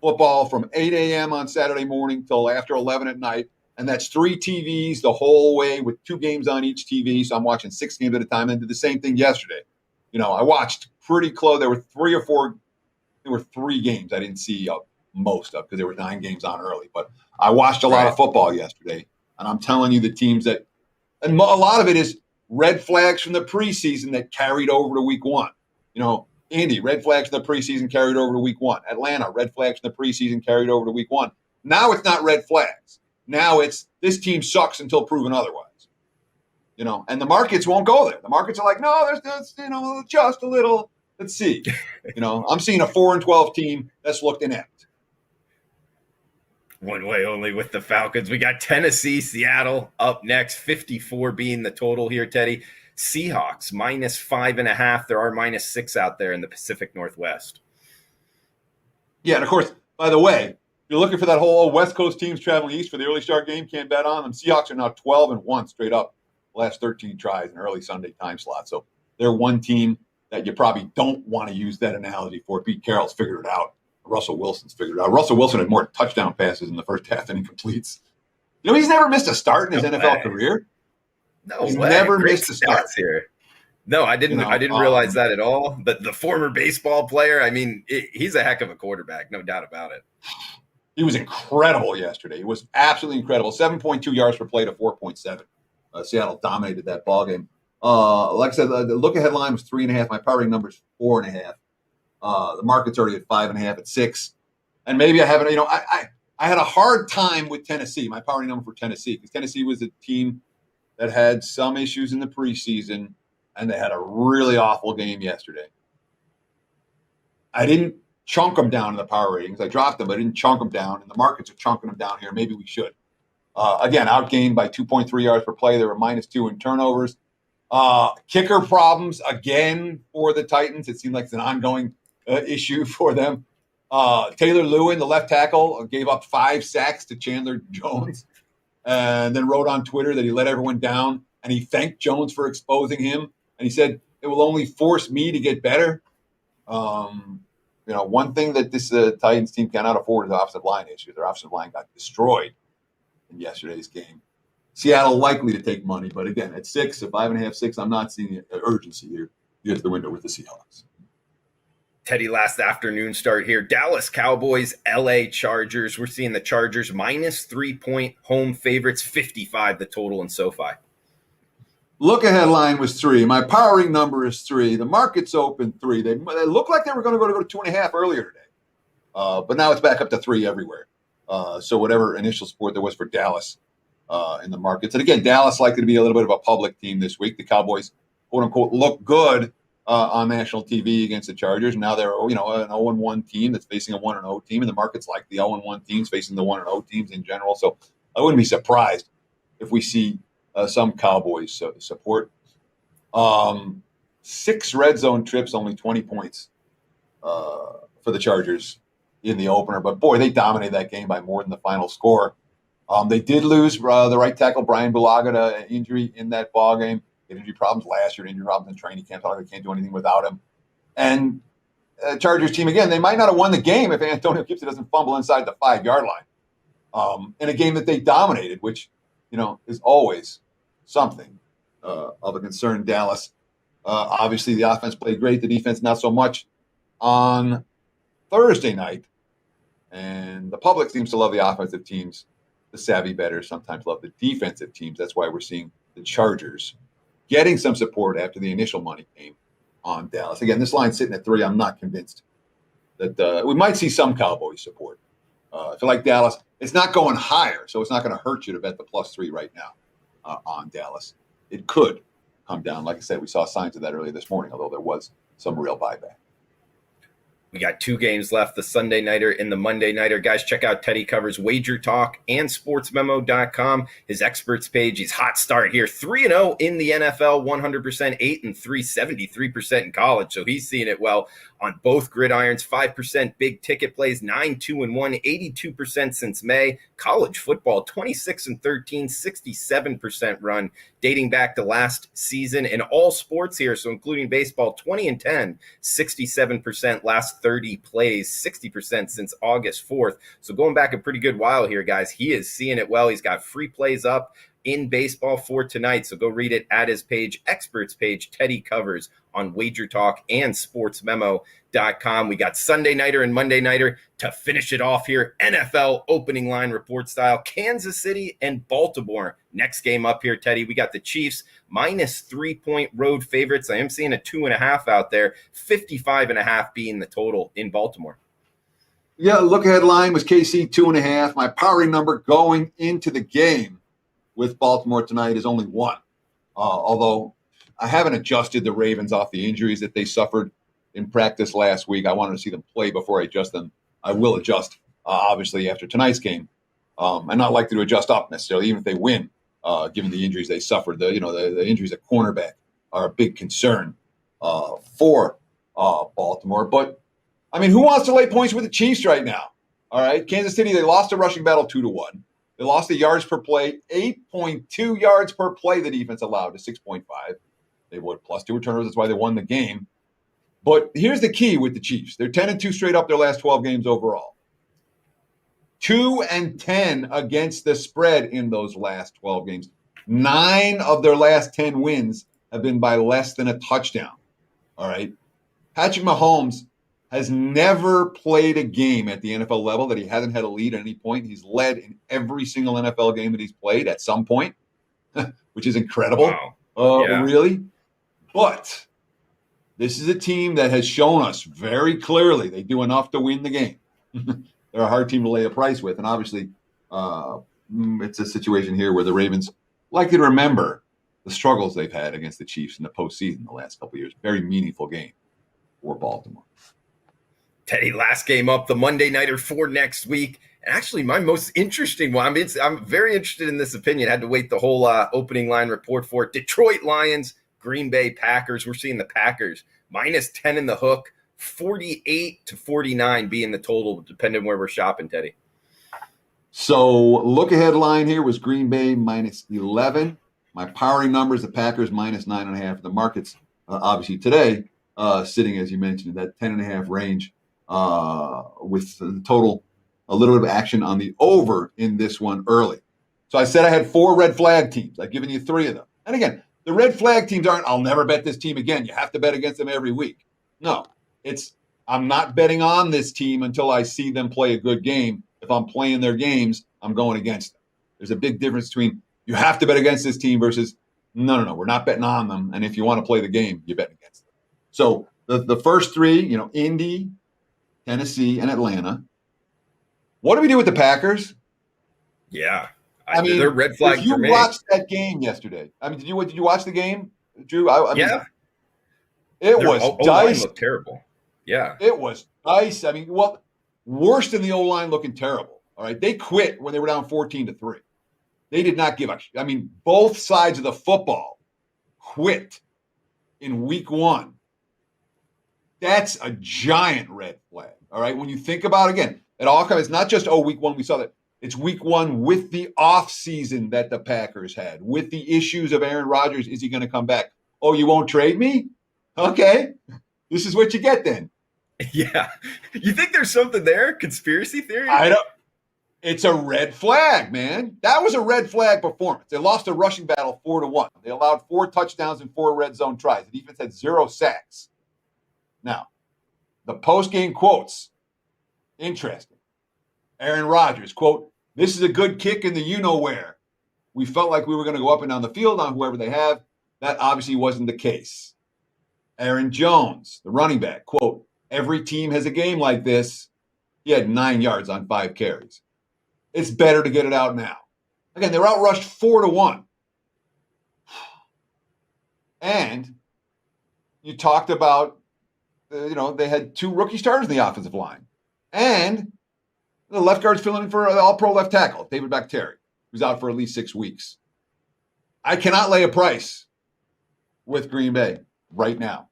football from 8 a.m. on Saturday morning till after 11 at night. And that's 3 TVs the whole way with 2 games on each TV. So I'm watching 6 games at a time and did the same thing yesterday. I watched pretty close. There were 3 or 4. There were 3 games I didn't see most of because there were 9 games on early. But I watched a lot of football yesterday. And I'm telling you the teams that – and a lot of it is red flags from the preseason that carried over to week 1. Indy, red flags from the preseason carried over to week 1. Atlanta, red flags from the preseason carried over to week 1. Now it's not red flags. Now it's this team sucks until proven otherwise, and the markets won't go there. The markets are like, no, there's just a little. Let's see, I'm seeing a 4-12 team that's looked inept. One way only with the Falcons. We got Tennessee, Seattle up next, 54 being the total here, Teddy. Seahawks -5.5. There are -6 out there in the Pacific Northwest. Yeah, and of course, by the way, you're looking for that whole West Coast teams traveling east for the early start game. Can't bet on them. Seahawks are now 12-1 straight up last 13 tries in early Sunday time slot. So they're one team that you probably don't want to use that analogy for. Pete Carroll's figured it out. Russell Wilson's figured it out. Russell Wilson had more touchdown passes in the first half than he completes. He's never missed a start in his NFL career. No, he's never missed a start here. No, I didn't. I didn't realize that at all. But the former baseball player, I mean, he's a heck of a quarterback, no doubt about it. He was incredible yesterday. He was absolutely incredible. 7.2 yards per play to 4.7. Seattle dominated that ballgame. Like I said, the look-ahead line was 3.5. My powering number is 4.5. The market's already at 5.5 at 6. And maybe I haven't, I had a hard time with Tennessee, my powering number for Tennessee, because Tennessee was a team that had some issues in the preseason, and they had a really awful game yesterday. I didn't chunk them down in the power ratings. I dropped them, but I didn't chunk them down, and the markets are chunking them down here. Maybe we should. Again, outgained by 2.3 yards per play. They were -2 in turnovers. Kicker problems again for the Titans. It seemed like it's an ongoing issue for them. Taylor Lewin, the left tackle, gave up 5 sacks to Chandler Jones, and then wrote on Twitter that he let everyone down, and he thanked Jones for exposing him. And he said, it will only force me to get better. One thing that this Titans team cannot afford is offensive line issues. Their offensive line got destroyed in yesterday's game. Seattle likely to take money, but again, at 6, at 5.5, 6, I'm not seeing urgency here. You get to the window with the Seahawks. Teddy, last afternoon start here. Dallas Cowboys, LA Chargers. We're seeing the Chargers -3-point home favorites, 55 the total in SoFi. Look-ahead line was 3. My powering number is 3. The market's open 3. They looked like they were going to go to 2.5 earlier today, but now it's back up to 3 everywhere. So whatever initial support there was for Dallas in the markets. And again, Dallas likely to be a little bit of a public team this week. The Cowboys, quote-unquote, look good on national TV against the Chargers. Now they're, an 0-1 team that's facing a 1-0 team, and the market's like the 0-1 teams facing the 1-0 teams in general. So I wouldn't be surprised if we see some Cowboys support. 6 red zone trips, only 20 points for the Chargers in the opener. But, boy, they dominated that game by more than the final score. They did lose the right tackle, Brian Bulaga, to injury in that ballgame. Injury problems last year, injury problems in training camp. They can't do anything without him. And Chargers team, again, they might not have won the game if Antonio Gibson doesn't fumble inside the 5-yard line in a game that they dominated, which, is always something of a concern. Dallas, obviously the offense played great. The defense, not so much on Thursday night. And the public seems to love the offensive teams. The savvy bettors sometimes love the defensive teams. That's why we're seeing the Chargers getting some support after the initial money came on Dallas. Again, this line's sitting at 3. I'm not convinced that we might see some Cowboys support. If you like Dallas, it's not going higher, so it's not going to hurt you to bet the +3 right now on Dallas. It could come down. Like I said, we saw signs of that earlier this morning, although there was some real buyback. We got 2 games left, the Sunday Nighter and the Monday Nighter. Guys, check out Teddy Covers Wager Talk and sportsmemo.com. His experts page, he's hot start here. 3-0 in the NFL, 100%, 8-3, 73% in college. So he's seeing it well on both gridirons. 5% big ticket plays, 9-2-1, 82% since May. College football, 26-13, 67% run dating back to last season. In all sports here, so including baseball, 20-10, 67% last 30 plays, 60% since August 4th. So going back a pretty good while here, guys. He is seeing it well. He's got free plays up in baseball for tonight. So go read it at his page, experts page, Teddy Covers on Wager Talk and sportsmemo.com. We got Sunday Nighter and Monday Nighter to finish it off here. NFL opening line report style. Kansas City and Baltimore. Next game up here, Teddy. We got the Chiefs -3-point road favorites. I am seeing a 2.5 out there. 55.5 being the total in Baltimore. Yeah, look ahead line was KC 2.5. My powering number going into the game with Baltimore tonight is only 1. Although I haven't adjusted the Ravens off the injuries that they suffered in practice last week. I wanted to see them play before I adjust them. I will adjust, obviously, after tonight's game. I'm not likely to adjust up necessarily, even if they win, given the injuries they suffered. The injuries at cornerback are a big concern for Baltimore. But, I mean, who wants to lay points with the Chiefs right now? All right, Kansas City, they lost a rushing battle 2-1. They lost the yards per play, 8.2 yards per play the defense allowed to 6.5. They would +2 turnovers. That's why they won the game. But here's the key with the Chiefs. They're 10-2 straight up their last 12 games overall. 2-10 against the spread in those last 12 games. 9 of their last 10 wins have been by less than a touchdown. All right. Patrick Mahomes has never played a game at the NFL level that he hasn't had a lead at any point. He's led in every single NFL game that he's played at some point, which is incredible. Wow. Yeah. Really. But this is a team that has shown us very clearly they do enough to win the game. They're a hard team to lay a price with. And obviously, it's a situation here where the Ravens like to remember the struggles they've had against the Chiefs in the postseason the last couple of years. Very meaningful game for Baltimore. Teddy, last game up, the Monday Nighter for next week. And actually, my most interesting one, I'm very interested in this opinion. I had to wait the whole opening line report for it. Detroit Lions, Green Bay Packers. We're seeing the Packers minus 10 in the hook, 48-49 being the total, depending where we're shopping, Teddy. So look-ahead line here was Green Bay minus 11. My powering number is the Packers minus 9.5. The market's obviously today sitting, as you mentioned, in that 10.5 range with the total, a little bit of action on the over in this one early. So I said I had 4 red flag teams. I've given you 3 of them. And again, the red flag teams aren't, I'll never bet this team again. You have to bet against them every week. No, I'm not betting on this team until I see them play a good game. If I'm playing their games, I'm going against them. There's a big difference between you have to bet against this team versus no, we're not betting on them. And if you want to play the game, you bet against them. So the first 3, Indy, Tennessee, and Atlanta. What do we do with the Packers? Yeah. I mean, they're red flag if you for me. watched that game yesterday, I mean, did you watch the game, Drew? Yeah. It was dicey. Looked terrible. Yeah. It was dicey. I mean, worse than the O-line looking terrible. All right. They quit when they were down 14-3. They did not give up. I mean, both sides of the football quit in week 1. That's a giant red flag. All right. When you think about it, again, it all comes, it's not just, week 1, we saw that. It's week 1 with the off season that the Packers had, with the issues of Aaron Rodgers. Is he going to come back? Oh, you won't trade me? Okay. This is what you get then. Yeah. You think there's something there? Conspiracy theory? It's a red flag, man. That was a red flag performance. They lost a rushing battle 4-1. They allowed 4 touchdowns and 4 red zone tries. The defense had 0 sacks. Now, the post-game quotes, interesting. Aaron Rodgers, quote, "This is a good kick in the you-know-where. We felt like we were going to go up and down the field on whoever they have. That obviously wasn't the case." Aaron Jones, the running back, quote, "Every team has a game like this." He had 9 yards on 5 carries. It's better to get it out now. Again, they were outrushed 4-1. And you talked about, they had 2 rookie starters in the offensive line. And the left guard's filling in for the all-pro left tackle, David Bakhtiari, who's out for at least 6 weeks. I cannot lay a price with Green Bay right now.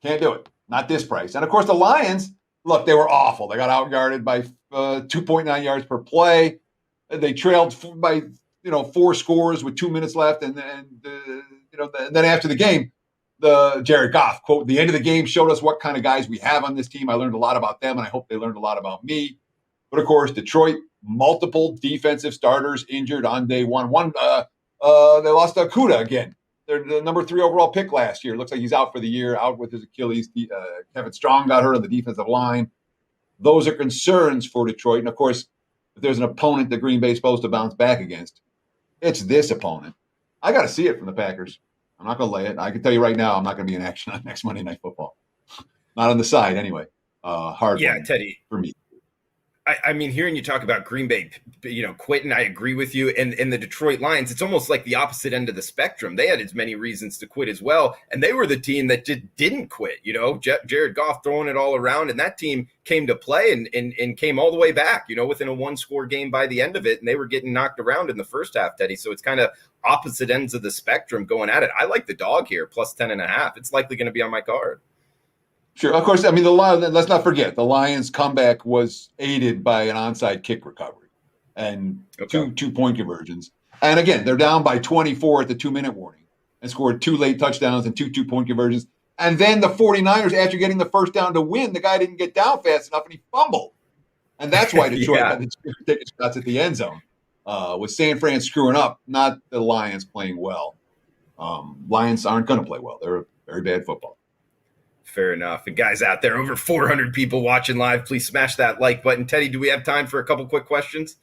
Can't do it. Not this price. And, of course, the Lions, look, they were awful. They got outguarded by 2.9 yards per play. They trailed by, 4 scores with 2 minutes left. And then after the game, the Jared Goff, quote, "The end of the game showed us what kind of guys we have on this team. I learned a lot about them, and I hope they learned a lot about me." But, of course, Detroit, multiple defensive starters injured on day 1. They lost Kuda again. They're the number 3 overall pick last year. Looks like he's out for the year, out with his Achilles. Kevin Strong got hurt on the defensive line. Those are concerns for Detroit. And, of course, if there's an opponent that Green Bay is supposed to bounce back against, it's this opponent. I got to see it from the Packers. I'm not going to lay it. I can tell you right now, I'm not going to be in action on next Monday Night Football. Not on the side, anyway. Hard one Teddy. For me. I mean, hearing you talk about Green Bay, quitting, I agree with you. And the Detroit Lions, it's almost like the opposite end of the spectrum. They had as many reasons to quit as well. And they were the team that just didn't quit, Jared Goff throwing it all around. And that team came to play and came all the way back, within a 1-score game by the end of it. And they were getting knocked around in the first half, Teddy. So it's kind of opposite ends of the spectrum going at it. I like the dog here, plus 10.5. It's likely going to be on my card. Sure. Of course, I mean, let's not forget, the Lions' comeback was aided by an onside kick recovery and 2 two-point conversions. And again, they're down by 24 at the 2-minute warning and scored 2 late touchdowns and 2 two-point conversions. And then the 49ers, after getting the first down to win, the guy didn't get down fast enough and he fumbled. And that's why Detroit had to take shots at the end zone. With San Fran screwing up, not the Lions playing well. Lions aren't going to play well. They're a very bad football. Fair enough. And guys out there, over 400 people watching live, please smash that like button. Teddy, do we have time for a couple quick questions?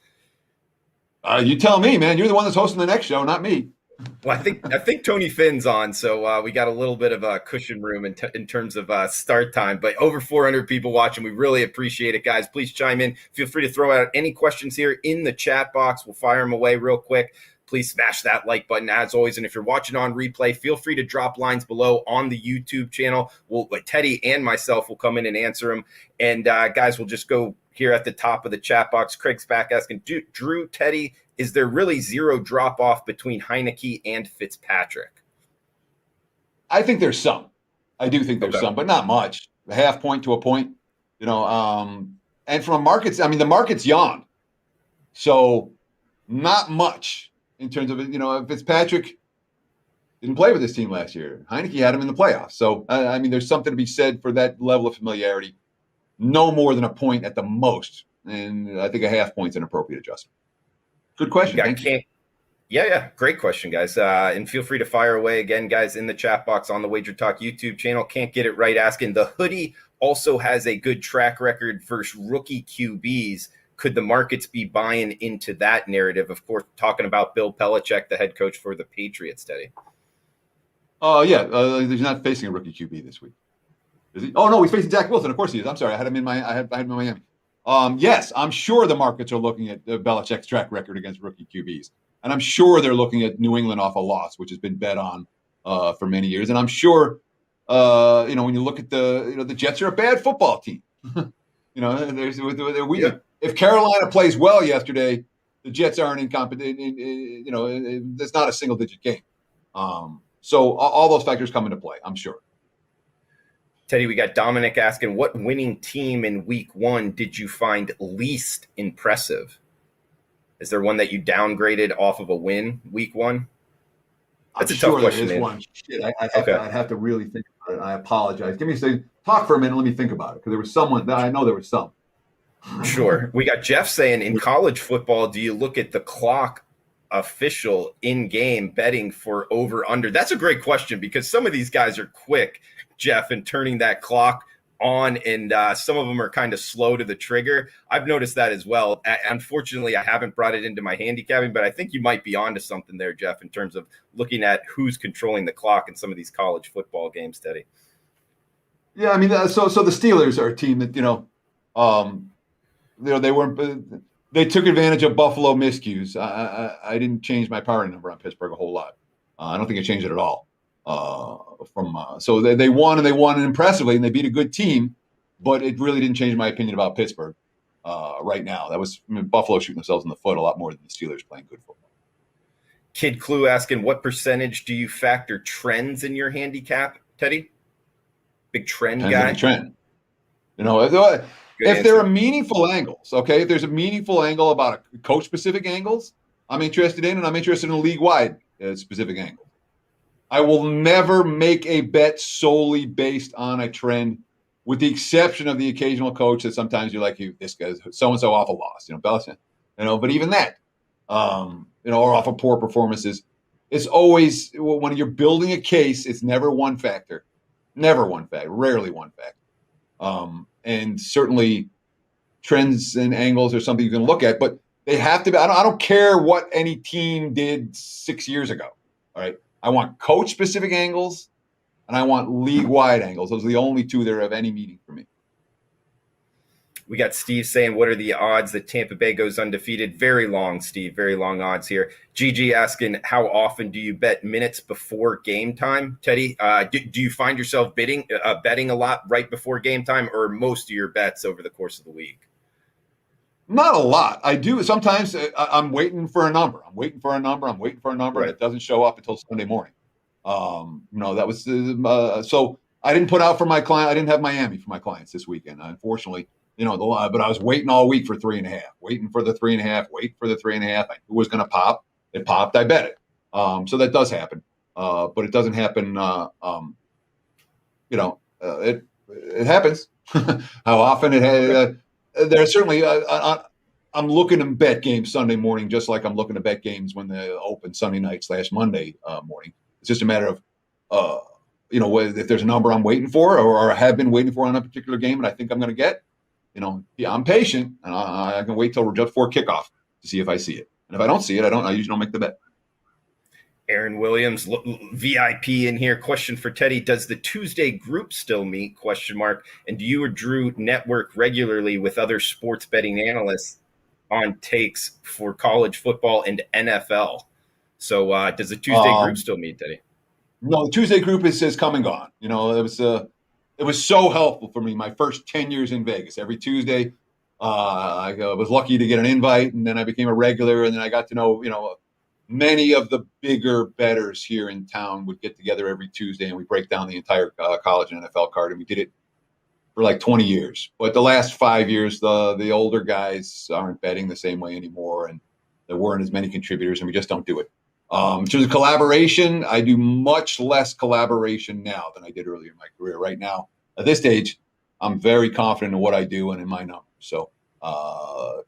You tell me, man. You're the one that's hosting the next show, not me. Well, I think Tony Finn's on, so we got a little bit of a cushion room in terms of start time. But over 400 people watching, we really appreciate it, guys. Please chime in. Feel free to throw out any questions here in the chat box. We'll fire them away real quick. Please smash that like button as always. And if you're watching on replay, feel free to drop lines below on the YouTube channel. Teddy and myself will come in and answer them. And guys, we'll just go here at the top of the chat box. Craig's back asking, Drew, Teddy, is there really zero drop-off between Heineke and Fitzpatrick? I think there's some. I do think there's some, but not much. A half point to a point, and from a markets, I mean, the market's yawned. So not much in terms of, Fitzpatrick didn't play with this team last year. Heineke had him in the playoffs. So, I mean, there's something to be said for that level of familiarity. No more than a point at the most. And I think a half point's an appropriate adjustment. Good question. Thank you. Yeah. Great question, guys. And feel free to fire away again, guys, in the chat box on the Wager Talk YouTube channel. Can't get it right asking. The hoodie also has a good track record versus rookie QBs. Could the markets be buying into that narrative? Of course, talking about Bill Belichick, the head coach for the Patriots, Teddy. He's not facing a rookie QB this week. Is he? Oh no, he's facing Zach Wilson. Of course he is. I'm sorry, I had him in Miami. Yes, I'm sure the markets are looking at Belichick's track record against rookie QBs. And I'm sure they're looking at New England off a loss, which has been bet on for many years. And I'm sure, when you look at the Jets are a bad football team. If Carolina plays well yesterday, the Jets aren't in competition. It's not a single-digit game. So all those factors come into play, I'm sure. Teddy, we got Dominic asking, what winning team in week 1 did you find least impressive? Is there one that you downgraded off of a win week 1? That's a tough question. There is one. Shit, I'd have to really think about it. I apologize. Give me a second. Talk for a minute. Let me think about it. Because there was someone that I know there was some. Sure. We got Jeff saying, in college football, do you look at the clock official in-game betting for over-under? That's a great question because some of these guys are quick, Jeff, in turning that clock on, and some of them are kind of slow to the trigger. I've noticed that as well. Unfortunately, I haven't brought it into my handicapping, but I think you might be onto something there, Jeff, in terms of looking at who's controlling the clock in some of these college football games, Teddy. Yeah, I mean, so the Steelers are a team that they took advantage of Buffalo miscues. I didn't change my power number on Pittsburgh a whole lot. I don't think I changed it at all. So they won, and they won impressively, and they beat a good team, but it really didn't change my opinion about Pittsburgh right now. That was Buffalo shooting themselves in the foot a lot more than the Steelers playing good football. Kid Clue asking, what percentage do you factor trends in your handicap, Teddy? Big trend guy. Trend. If there are meaningful angles, okay, if there's a meaningful angle about a coach-specific angles, I'm interested in, and I'm interested in league-wide specific angles. I will never make a bet solely based on a trend, with the exception of the occasional coach that sometimes you're like, this guy's so-and-so off a loss, Belichick, but even that, or off of poor performances. It's always, when you're building a case, it's never one factor. Never one factor, rarely one factor. And certainly trends and angles are something you can look at, but they have to be, I don't care what any team did 6 years ago. All right. I want coach specific angles and I want league wide angles. Those are the only two that are of any meaning for me. We got Steve saying, what are the odds that Tampa Bay goes undefeated? Very long, Steve. Very long odds here. Gigi asking, how often do you bet minutes before game time? Teddy, do you find yourself betting a lot right before game time, or most of your bets over the course of the week? Not a lot. I do. Sometimes I'm waiting for a number. I'm waiting for a number. Right. It doesn't show up until Sunday morning. That was so I didn't put out for my client. I didn't have Miami for my clients this weekend, unfortunately. But I was waiting all week for 3.5, waiting for the 3.5, wait for the 3.5. I knew it was going to pop. It popped. I bet it. So that does happen. But it doesn't happen. It happens. How often it has. There's certainly. I'm looking to bet games Sunday morning, just like I'm looking to bet games when they open Sunday night / Monday morning. It's just a matter of if there's a number I'm waiting for or I have been waiting for on a particular game and I think I'm going to get, I'm patient and I can wait till just before kickoff to see if I see it. And if I don't see it, I usually don't make the bet. Aaron Williams, VIP in here. Question for Teddy: does the Tuesday group still meet? ? And do you or Drew network regularly with other sports betting analysts on takes for college football and NFL? So does the Tuesday group still meet, Teddy? No, the Tuesday group is come and gone. It was so helpful for me my first 10 years in Vegas. Every Tuesday, I was lucky to get an invite, and then I became a regular, and then I got to know, many of the bigger bettors here in town would get together every Tuesday, and we break down the entire college and NFL card, and we did it for like 20 years. But the last 5 years, the older guys aren't betting the same way anymore, and there weren't as many contributors, and we just don't do it. In terms of collaboration, I do much less collaboration now than I did earlier in my career. Right now, at this stage, I'm very confident in what I do and in my numbers. So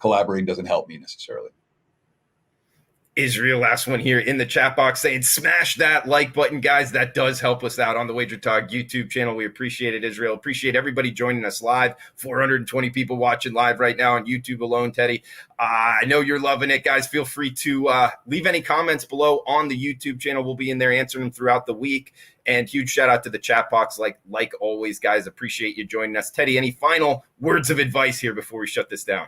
collaborating doesn't help me necessarily. Israel, last one here in the chat box, saying smash that like button, guys. That does help us out on the Wager Talk YouTube channel. We appreciate it, Israel. Appreciate everybody joining us live. 420 people watching live right now on YouTube alone, Teddy. I know you're loving it, guys. Feel free to leave any comments below on the YouTube channel. We'll be in there answering them throughout the week. And huge shout out to the chat box, like always, guys. Appreciate you joining us. Teddy, any final words of advice here before we shut this down?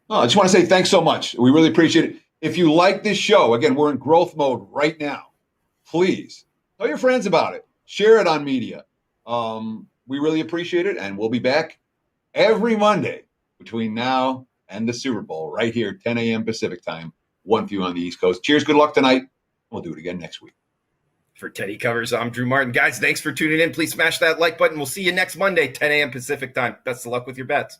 I just want to say thanks so much. We really appreciate it. If you like this show, again, we're in growth mode right now. Please tell your friends about it. Share it on media. We really appreciate it. And we'll be back every Monday between now and the Super Bowl right here, 10 a.m. Pacific time, 1 for you on the East Coast. Cheers. Good luck tonight. We'll do it again next week. For Teddy Covers, I'm Drew Martin. Guys, thanks for tuning in. Please smash that like button. We'll see you next Monday, 10 a.m. Pacific time. Best of luck with your bets.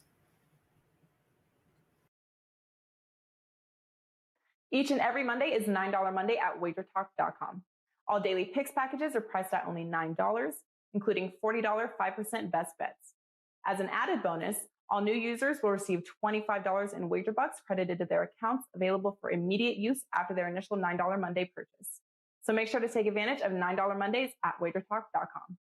Each and every Monday is $9 Monday at wagertalk.com. All daily picks packages are priced at only $9, including $40 5% best bets. As an added bonus, all new users will receive $25 in wager bucks credited to their accounts, available for immediate use after their initial $9 Monday purchase. So make sure to take advantage of $9 Mondays at wagertalk.com.